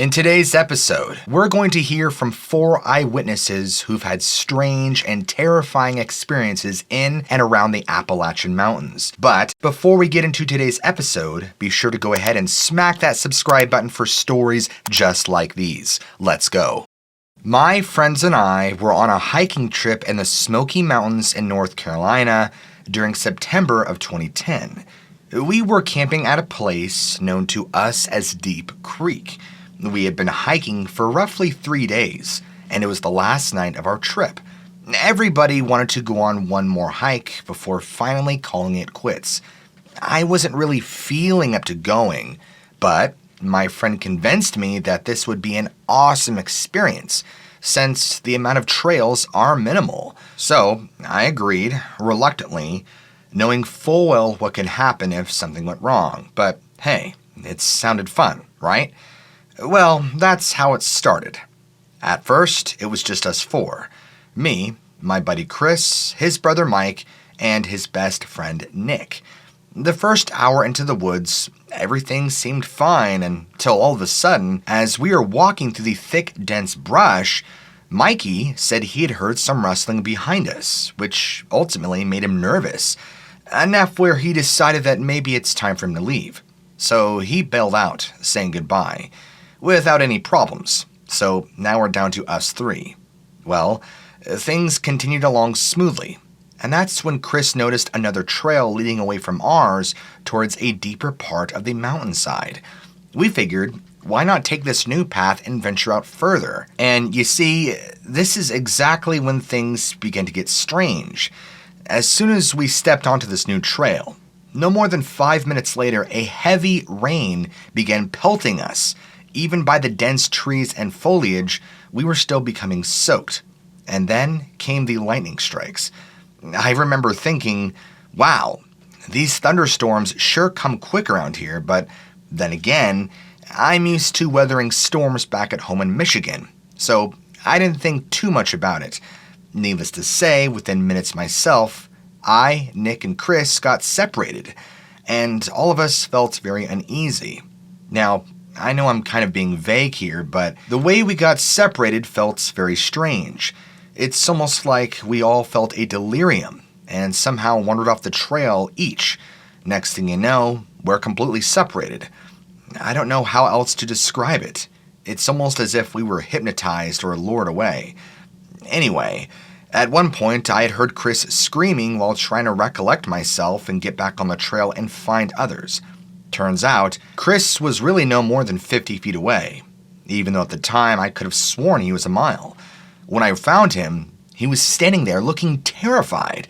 In today's episode, we're going to hear from 4 eyewitnesses who've had strange and terrifying experiences in and around the Appalachian Mountains. But before we get into today's episode, be sure to go ahead and smack that subscribe button for stories just like these. Let's go. My friends and I were on a hiking trip in the Smoky Mountains in North Carolina during September of 2010. We were camping at a place known to us as Deep Creek. We had been hiking for roughly 3 days, and it was the last night of our trip. Everybody wanted to go on one more hike before finally calling it quits. I wasn't really feeling up to going, but my friend convinced me that this would be an awesome experience, since the amount of trails are minimal. So I agreed, reluctantly, knowing full well what could happen if something went wrong. But hey, it sounded fun, right? Well, that's how it started. At first, it was just us 4. Me, my buddy Chris, his brother Mike, and his best friend Nick. The first hour into the woods, everything seemed fine until all of a sudden, as we were walking through the thick, dense brush, Mikey said he had heard some rustling behind us, which ultimately made him nervous, enough where he decided that maybe it's time for him to leave. So he bailed out, saying goodbye, without any problems. So now we're down to us 3. Well, things continued along smoothly, and that's when Chris noticed another trail leading away from ours towards a deeper part of the mountainside. We figured, why not take this new path and venture out further? And you see, this is exactly when things began to get strange. As soon as we stepped onto this new trail, no more than 5 minutes later, a heavy rain began pelting us. Even by the dense trees and foliage, we were still becoming soaked. And then came the lightning strikes. I remember thinking, wow, these thunderstorms sure come quick around here, but then again, I'm used to weathering storms back at home in Michigan, so I didn't think too much about it. Needless to say, within minutes myself, I, Nick, and Chris got separated, and all of us felt very uneasy. Now, I know I'm kind of being vague here, but the way we got separated felt very strange. It's almost like we all felt a delirium and somehow wandered off the trail each. Next thing you know, we're completely separated. I don't know how else to describe it. It's almost as if we were hypnotized or lured away. Anyway, at one point I had heard Chris screaming while trying to recollect myself and get back on the trail and find others. Turns out, Chris was really no more than 50 feet away, even though at the time I could have sworn he was a mile. When I found him, he was standing there looking terrified.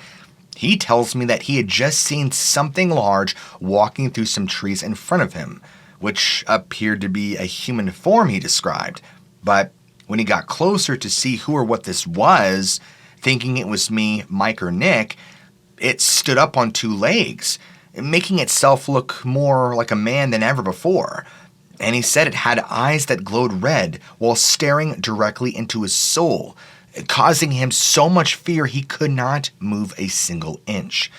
He tells me that he had just seen something large walking through some trees in front of him, which appeared to be a human form he described. But when he got closer to see who or what this was, thinking it was me, Mike, or Nick, it stood up on 2 legs, making itself look more like a man than ever before. And he said it had eyes that glowed red while staring directly into his soul, causing him so much fear he could not move a single inch.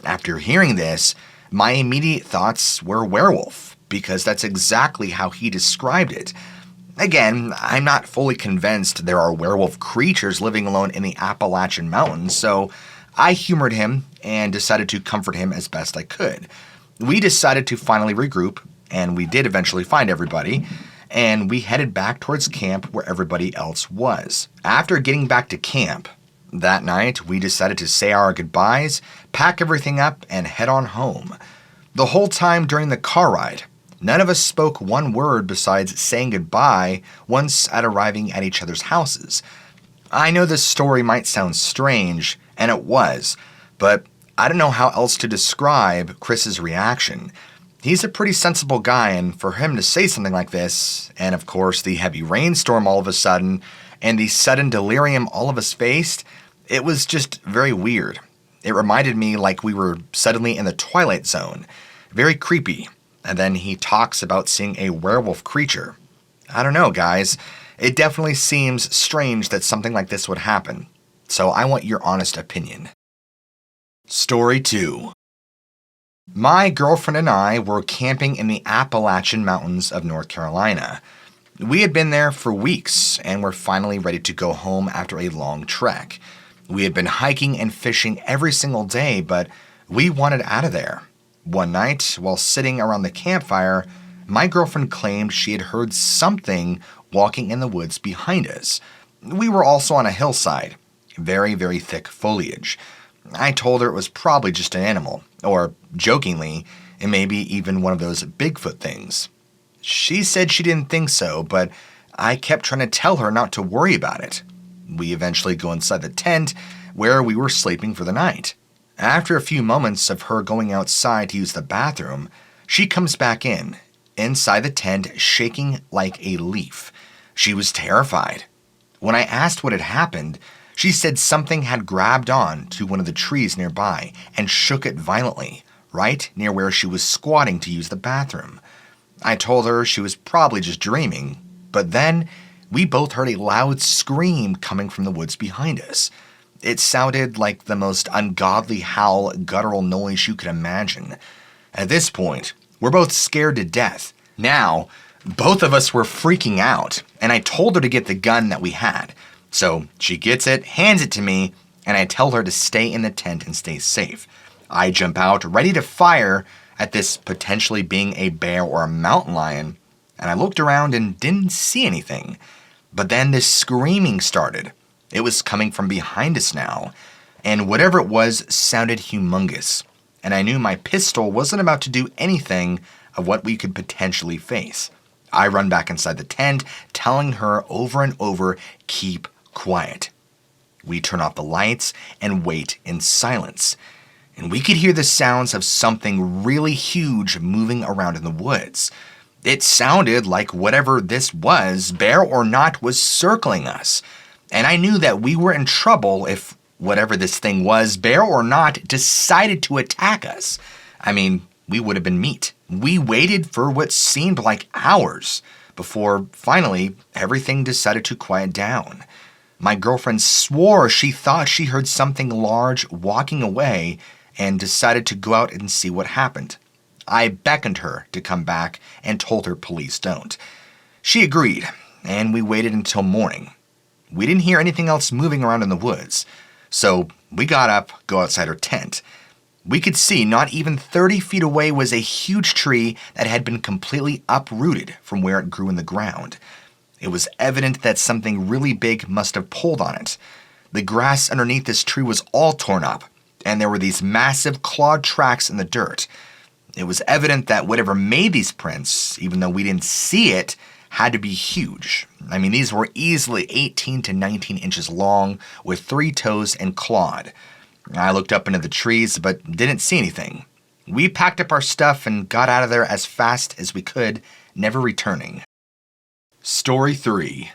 After hearing this, my immediate thoughts were werewolf, because that's exactly how he described it. Again, I'm not fully convinced there are werewolf creatures living alone in the Appalachian Mountains, so I humored him and decided to comfort him as best I could. We decided to finally regroup, and we did eventually find everybody, and we headed back towards camp where everybody else was. After getting back to camp, that night we decided to say our goodbyes, pack everything up, and head on home. The whole time during the car ride, none of us spoke one word besides saying goodbye once at arriving at each other's houses. I know this story might sound strange, and it was, but I don't know how else to describe Chris's reaction. He's a pretty sensible guy, and for him to say something like this, and of course the heavy rainstorm all of a sudden, and the sudden delirium all of us faced, it was just very weird. It reminded me like we were suddenly in the Twilight Zone. Very creepy. And then he talks about seeing a werewolf creature. I don't know, guys. It definitely seems strange that something like this would happen. So I want your honest opinion. Story 2. My girlfriend and I were camping in the Appalachian Mountains of North Carolina. We had been there for weeks and were finally ready to go home after a long trek. We had been hiking and fishing every single day, but we wanted out of there. One night, while sitting around the campfire, my girlfriend claimed she had heard something walking in the woods behind us. We were also on a hillside, very, very thick foliage. I told her it was probably just an animal, or jokingly, it may be even one of those Bigfoot things. She said she didn't think so, but I kept trying to tell her not to worry about it. We eventually go inside the tent where we were sleeping for the night. After a few moments of her going outside to use the bathroom, she comes back inside the tent, shaking like a leaf. She was terrified. When I asked what had happened, she said something had grabbed on to one of the trees nearby and shook it violently, right near where she was squatting to use the bathroom. I told her she was probably just dreaming, but then we both heard a loud scream coming from the woods behind us. It sounded like the most ungodly howl, guttural noise you could imagine. At this point, we're both scared to death. Now, both of us were freaking out, and I told her to get the gun that we had. So she gets it, hands it to me, and I tell her to stay in the tent and stay safe. I jump out, ready to fire at this potentially being a bear or a mountain lion, and I looked around and didn't see anything. But then this screaming started. It was coming from behind us now, and whatever it was sounded humongous, and I knew my pistol wasn't about to do anything of what we could potentially face. I run back inside the tent, telling her over and over, keep quiet. We turn off the lights and wait in silence, and we could hear the sounds of something really huge moving around in the woods. It sounded like whatever this was, bear or not, was circling us. And I knew that we were in trouble if whatever this thing was, bear or not, decided to attack us. I mean, we would have been meat. We waited for what seemed like hours before finally everything decided to quiet down. My girlfriend swore she thought she heard something large walking away and decided to go out and see what happened. I beckoned her to come back and told her please don't. She agreed, and we waited until morning. We didn't hear anything else moving around in the woods, so we got up, go outside our tent. We could see not even 30 feet away was a huge tree that had been completely uprooted from where it grew in the ground. It was evident that something really big must have pulled on it. The grass underneath this tree was all torn up, and there were these massive clawed tracks in the dirt. It was evident that whatever made these prints, even though we didn't see it, had to be huge. I mean, these were easily 18 to 19 inches long, with 3 toes and clawed. I looked up into the trees, but didn't see anything. We packed up our stuff and got out of there as fast as we could, never returning. Story 3.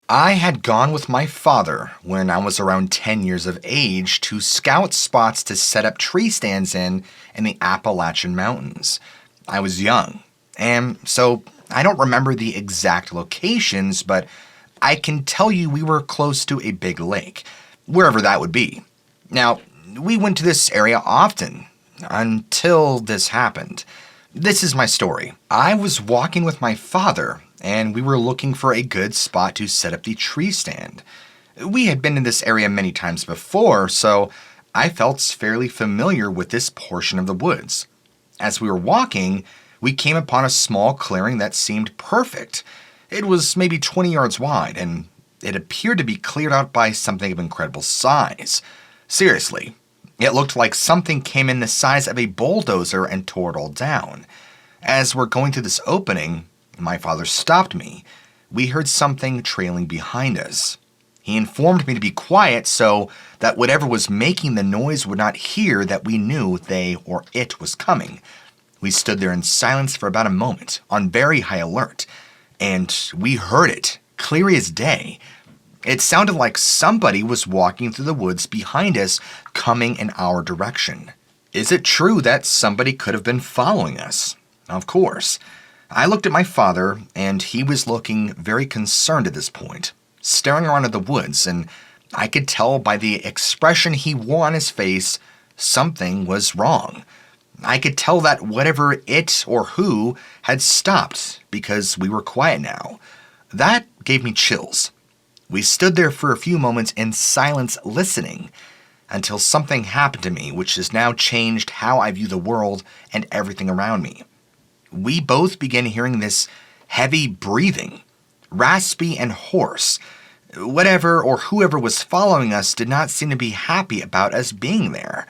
I had gone with my father when I was around 10 years of age to scout spots to set up tree stands in the Appalachian Mountains. I was young, and so I don't remember the exact locations, but I can tell you we were close to a big lake, wherever that would be. Now, we went to this area often, until this happened. This is my story. I was walking with my father, and we were looking for a good spot to set up the tree stand. We had been in this area many times before, so I felt fairly familiar with this portion of the woods. As we were walking, we came upon a small clearing that seemed perfect. It was maybe 20 yards wide, and it appeared to be cleared out by something of incredible size. Seriously, it looked like something came in the size of a bulldozer and tore it all down. As we're going through this opening, my father stopped me. We heard something trailing behind us. He informed me to be quiet so that whatever was making the noise would not hear that we knew they or it was coming. We stood there in silence for about a moment, on very high alert, and we heard it, clear as day. It sounded like somebody was walking through the woods behind us, coming in our direction. Is it true that somebody could have been following us? Of course. I looked at my father, and he was looking very concerned at this point, staring around at the woods, and I could tell by the expression he wore on his face something was wrong. I could tell that whatever it or who had stopped because we were quiet now. That gave me chills. We stood there for a few moments in silence listening until something happened to me which has now changed how I view the world and everything around me. We both began hearing this heavy breathing, raspy and hoarse. Whatever or whoever was following us did not seem to be happy about us being there.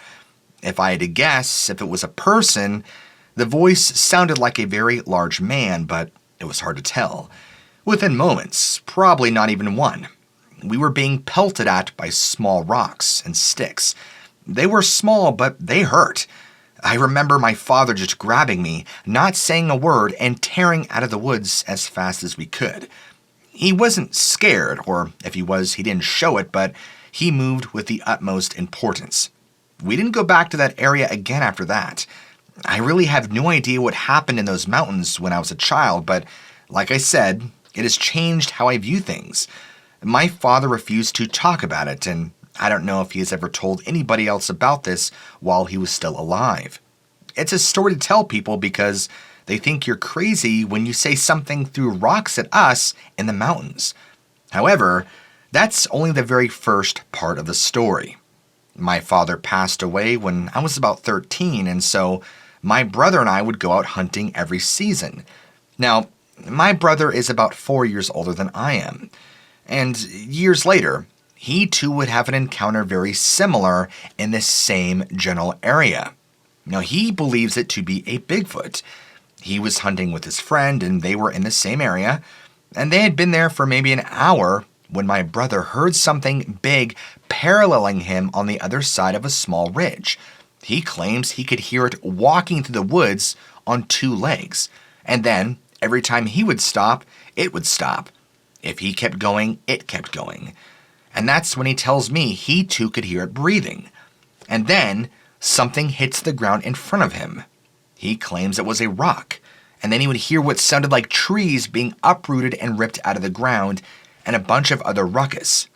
If I had to guess, if it was a person, the voice sounded like a very large man, but it was hard to tell. Within moments, probably not even one, we were being pelted at by small rocks and sticks. They were small, but they hurt. I remember my father just grabbing me, not saying a word, and tearing out of the woods as fast as we could. He wasn't scared, or if he was, he didn't show it, but he moved with the utmost importance. We didn't go back to that area again after that. I really have no idea what happened in those mountains when I was a child, but like I said, it has changed how I view things. My father refused to talk about it, and I don't know if he has ever told anybody else about this while he was still alive. It's a story to tell people because they think you're crazy when you say something threw rocks at us in the mountains. However, that's only the very first part of the story. My father passed away when I was about 13, and so my brother and I would go out hunting every season. Now, my brother is about 4 years older than I am, and years later, he too would have an encounter very similar in this same general area. Now, he believes it to be a Bigfoot. He was hunting with his friend, and they were in the same area, and they had been there for maybe an hour when my brother heard something big paralleling him on the other side of a small ridge. He claims he could hear it walking through the woods on 2 legs, and then every time he would stop, it would stop. If he kept going, it kept going. And that's when he tells me he too could hear it breathing. And then something hits the ground in front of him. He claims it was a rock, and then he would hear what sounded like trees being uprooted and ripped out of the ground, and a bunch of other ruckus.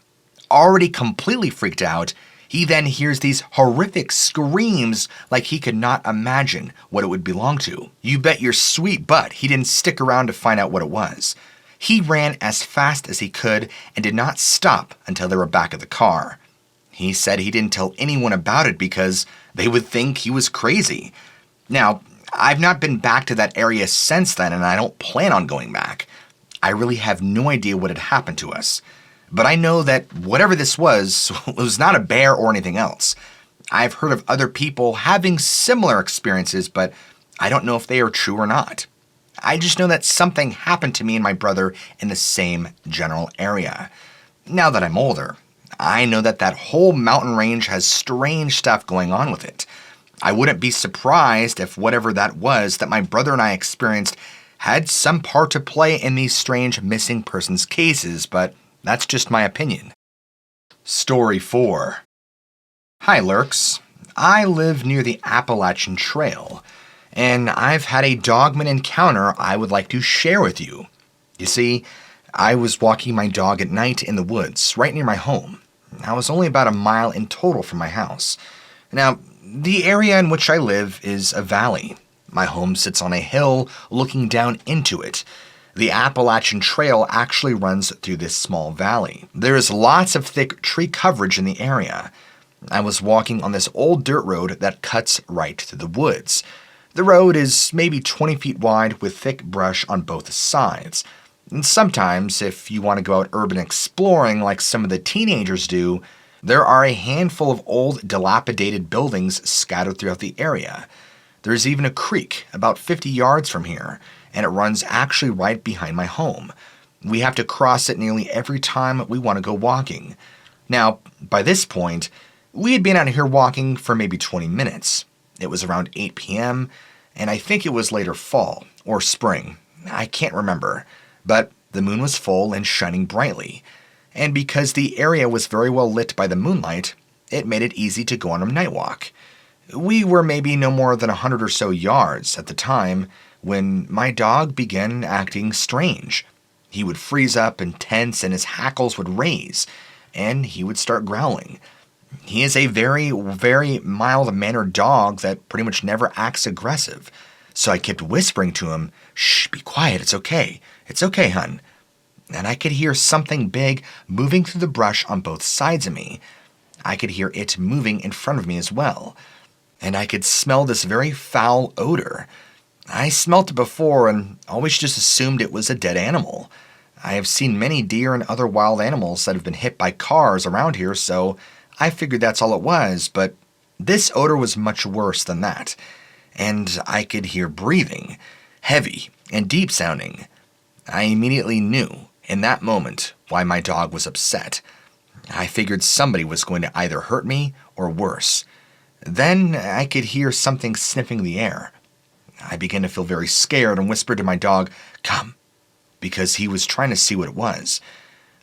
Already completely freaked out, he then hears these horrific screams like he could not imagine what it would belong to. You bet your sweet butt he didn't stick around to find out what it was. He ran as fast as he could and did not stop until they were back at the car. He said he didn't tell anyone about it because they would think he was crazy. Now, I've not been back to that area since then, and I don't plan on going back. I really have no idea what had happened to us. But I know that whatever this was not a bear or anything else. I've heard of other people having similar experiences, but I don't know if they are true or not. I just know that something happened to me and my brother in the same general area. Now that I'm older, I know that that whole mountain range has strange stuff going on with it. I wouldn't be surprised if whatever that was that my brother and I experienced had some part to play in these strange missing persons cases, but that's just my opinion. Story 4. Hi, Lurks. I live near the Appalachian Trail, and I've had a Dogman encounter I would like to share with you. You see, I was walking my dog at night in the woods, right near my home. I was only about a mile in total from my house. Now, the area in which I live is a valley. My home sits on a hill looking down into it. The Appalachian Trail actually runs through this small valley. There is lots of thick tree coverage in the area. I was walking on this old dirt road that cuts right through the woods. The road is maybe 20 feet wide with thick brush on both sides. And sometimes, if you want to go out urban exploring like some of the teenagers do, there are a handful of old, dilapidated buildings scattered throughout the area. There's even a creek about 50 yards from here, and it runs actually right behind my home. We have to cross it nearly every time we want to go walking. Now, by this point, we had been out here walking for maybe 20 minutes. It was around 8 p.m., and I think it was later fall or spring. I can't remember, but the moon was full and shining brightly. And because the area was very well lit by the moonlight, it made it easy to go on a night walk. We were maybe no more than 100 or so yards at the time when my dog began acting strange. He would freeze up and tense, and his hackles would raise, and he would start growling. He is a very, very mild-mannered dog that pretty much never acts aggressive. So I kept whispering to him, "Shh, be quiet, it's okay. It's okay, hun." and I could hear something big moving through the brush on both sides of me. I could hear it moving in front of me as well, and I could smell this very foul odor. I smelt it before and always just assumed it was a dead animal. I have seen many deer and other wild animals that have been hit by cars around here, so I figured that's all it was, but this odor was much worse than that. And I could hear breathing, heavy and deep sounding. I immediately knew, in that moment, why my dog was upset. I figured somebody was going to either hurt me or worse. Then I could hear something sniffing the air. I began to feel very scared and whispered to my dog, "Come," because he was trying to see what it was.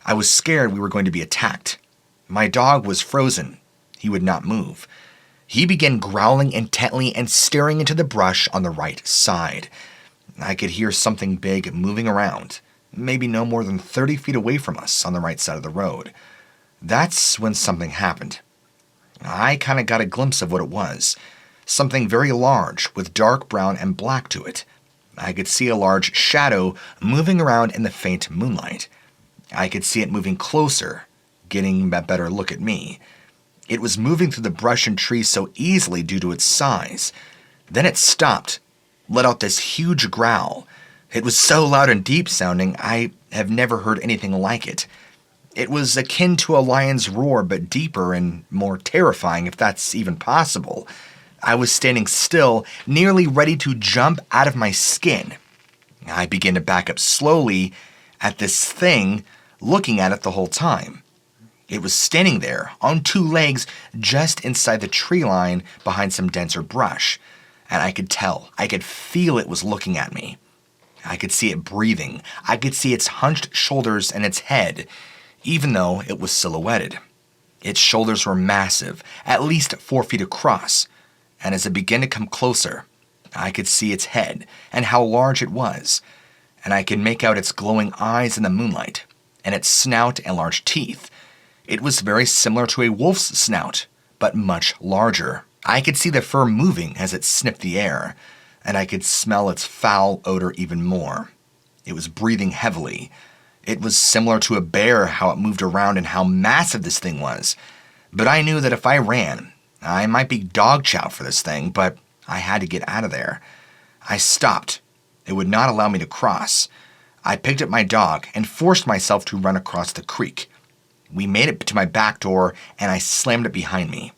I was scared we were going to be attacked. My dog was frozen. He would not move. He began growling intently and staring into the brush on the right side. I could hear something big moving around, maybe no more than 30 feet away from us on the right side of the road. That's when something happened. I kind of got a glimpse of what it was. Something very large with dark brown and black to it. I could see a large shadow moving around in the faint moonlight. I could see it moving closer, getting a better look at me. It was moving through the brush and trees so easily due to its size. Then it stopped, let out this huge growl. It was so loud and deep sounding, I have never heard anything like it. It was akin to a lion's roar, but deeper and more terrifying, if that's even possible. I was standing still, nearly ready to jump out of my skin. I began to back up slowly at this thing, looking at it the whole time. It was standing there, on two legs, just inside the tree line behind some denser brush. And I could tell, I could feel it was looking at me. I could see it breathing. I could see its hunched shoulders and its head, even though it was silhouetted. Its shoulders were massive, at least 4 feet across. And as it began to come closer, I could see its head and how large it was. And I could make out its glowing eyes in the moonlight, and its snout and large teeth. It was very similar to a wolf's snout, but much larger. I could see the fur moving as it sniffed the air, and I could smell its foul odor even more. It was breathing heavily. It was similar to a bear, how it moved around and how massive this thing was. But I knew that if I ran, I might be dog chow for this thing, but I had to get out of there. I stopped. It would not allow me to cross. I picked up my dog and forced myself to run across the creek. We made it to my back door, and I slammed it behind me.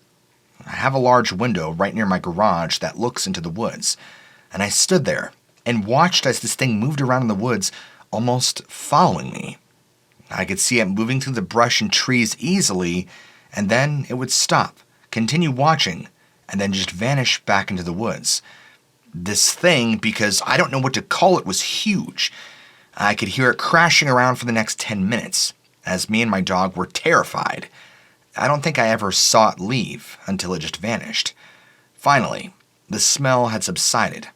I have a large window right near my garage that looks into the woods, and I stood there and watched as this thing moved around in the woods, almost following me. I could see it moving through the brush and trees easily, and then it would stop, continue watching, and then just vanish back into the woods. This thing, because I don't know what to call it, was huge. I could hear it crashing around for the next 10 minutes, as me and my dog were terrified. I don't think I ever saw it leave until it just vanished. Finally, the smell had subsided.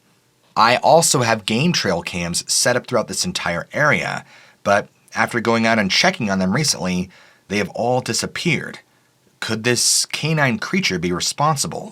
I also have game trail cams set up throughout this entire area, but after going out and checking on them recently, they have all disappeared. Could this canine creature be responsible?